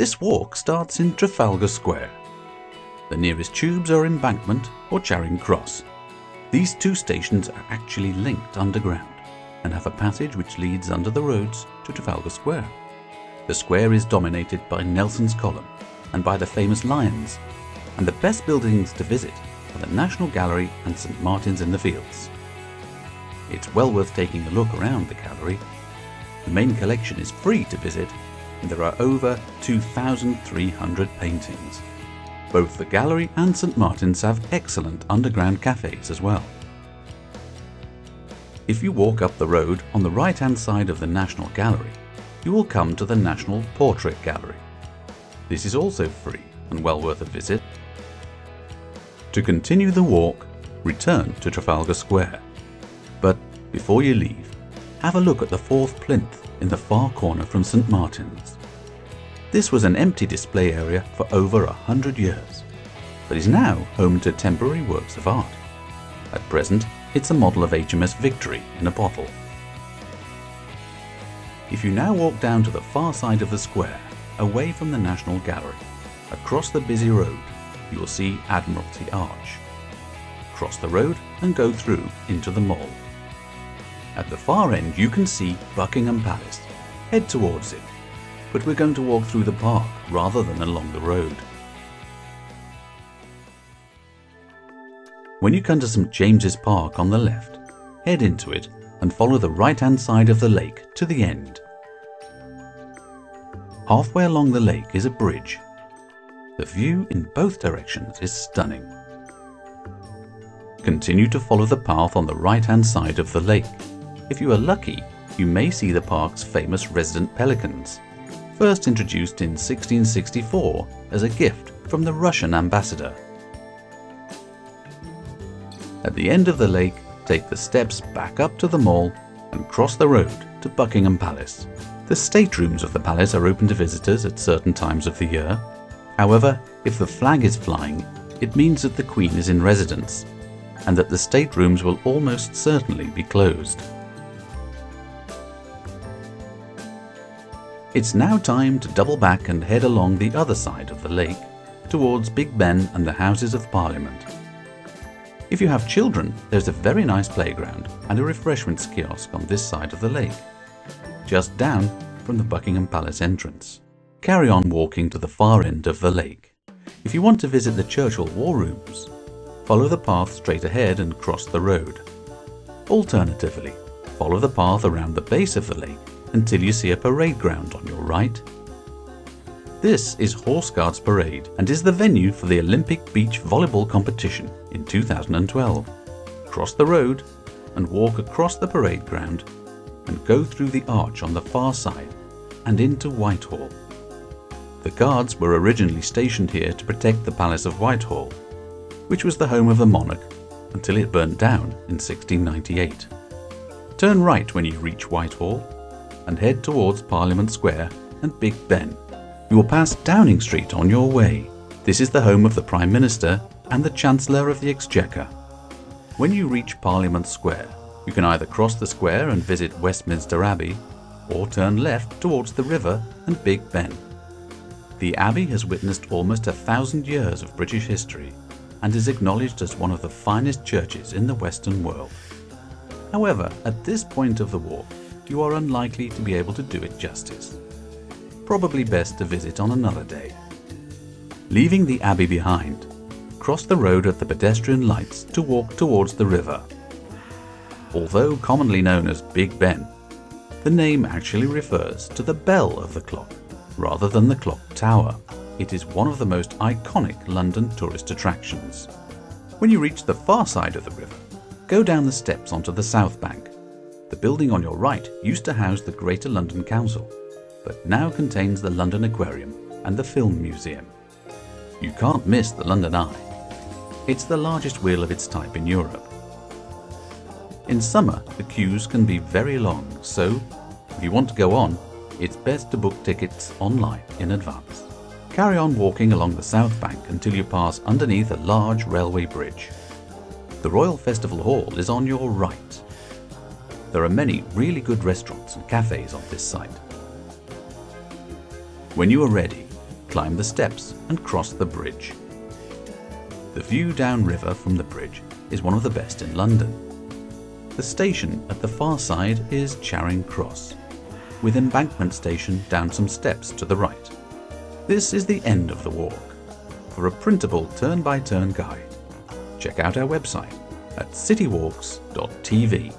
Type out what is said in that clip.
This walk starts in Trafalgar Square. The nearest tubes are Embankment or Charing Cross. These two stations are actually linked underground and have a passage which leads under the roads to Trafalgar Square. The square is dominated by Nelson's Column and by the famous lions, and the best buildings to visit are the National Gallery and St Martin's in the Fields. It's well worth taking a look around the gallery. The main collection is free to visit, and there are over 2,300 paintings. Both the gallery and St Martin's have excellent underground cafes as well. If you walk up the road on the right-hand side of the National Gallery, you will come to the National Portrait Gallery. This is also free and well worth a visit. To continue the walk, return to Trafalgar Square. But before you leave, have a look at the fourth plinth in the far corner from St Martin's. This was an empty display area for over 100 years, but is now home to temporary works of art. At present, it's a model of HMS Victory in a bottle. If you now walk down to the far side of the square, away from the National Gallery, across the busy road, you will see Admiralty Arch. Cross the road and go through into the mall. At the far end you can see Buckingham Palace. Head towards it, but we're going to walk through the park rather than along the road. When you come to St James's Park on the left, head into it and follow the right-hand side of the lake to the end. Halfway along the lake is a bridge. The view in both directions is stunning. Continue to follow the path on the right-hand side of the lake. If you are lucky, you may see the park's famous resident pelicans, first introduced in 1664 as a gift from the Russian ambassador. At the end of the lake, take the steps back up to the mall and cross the road to Buckingham Palace. The staterooms of the palace are open to visitors at certain times of the year. However, if the flag is flying, it means that the Queen is in residence, and that the staterooms will almost certainly be closed. It's now time to double back and head along the other side of the lake, towards Big Ben and the Houses of Parliament. If you have children, there's a very nice playground and a refreshments kiosk on this side of the lake, just down from the Buckingham Palace entrance. Carry on walking to the far end of the lake. If you want to visit the Churchill War Rooms, follow the path straight ahead and cross the road. Alternatively, follow the path around the base of the lake until you see a parade ground on your right. This is Horse Guards Parade and is the venue for the Olympic Beach Volleyball competition in 2012. Cross the road and walk across the parade ground and go through the arch on the far side and into Whitehall. The guards were originally stationed here to protect the Palace of Whitehall, which was the home of the monarch until it burnt down in 1698. Turn right when you reach Whitehall and head towards Parliament Square and Big Ben. You will pass Downing Street on your way. This is the home of the Prime Minister and the Chancellor of the Exchequer. When you reach Parliament Square, you can either cross the square and visit Westminster Abbey, or turn left towards the river and Big Ben. The Abbey has witnessed almost 1,000 years of British history and is acknowledged as one of the finest churches in the Western world. However, at this point of the walk, you are unlikely to be able to do it justice. Probably best to visit on another day. Leaving the Abbey behind, cross the road at the pedestrian lights to walk towards the river. Although commonly known as Big Ben, the name actually refers to the bell of the clock rather than the clock tower. It is one of the most iconic London tourist attractions. When you reach the far side of the river, go down the steps onto the south bank. The building on your right used to house the Greater London Council, but now contains the London Aquarium and the Film Museum. You can't miss the London Eye. It's the largest wheel of its type in Europe. In summer, the queues can be very long, so if you want to go on, it's best to book tickets online in advance. Carry on walking along the south bank until you pass underneath a large railway bridge. The Royal Festival Hall is on your right. There are many really good restaurants and cafes on this site. When you are ready, climb the steps and cross the bridge. The view downriver from the bridge is one of the best in London. The station at the far side is Charing Cross, with Embankment Station down some steps to the right. This is the end of the walk. For a printable turn-by-turn guide, check out our website at citywalks.tv.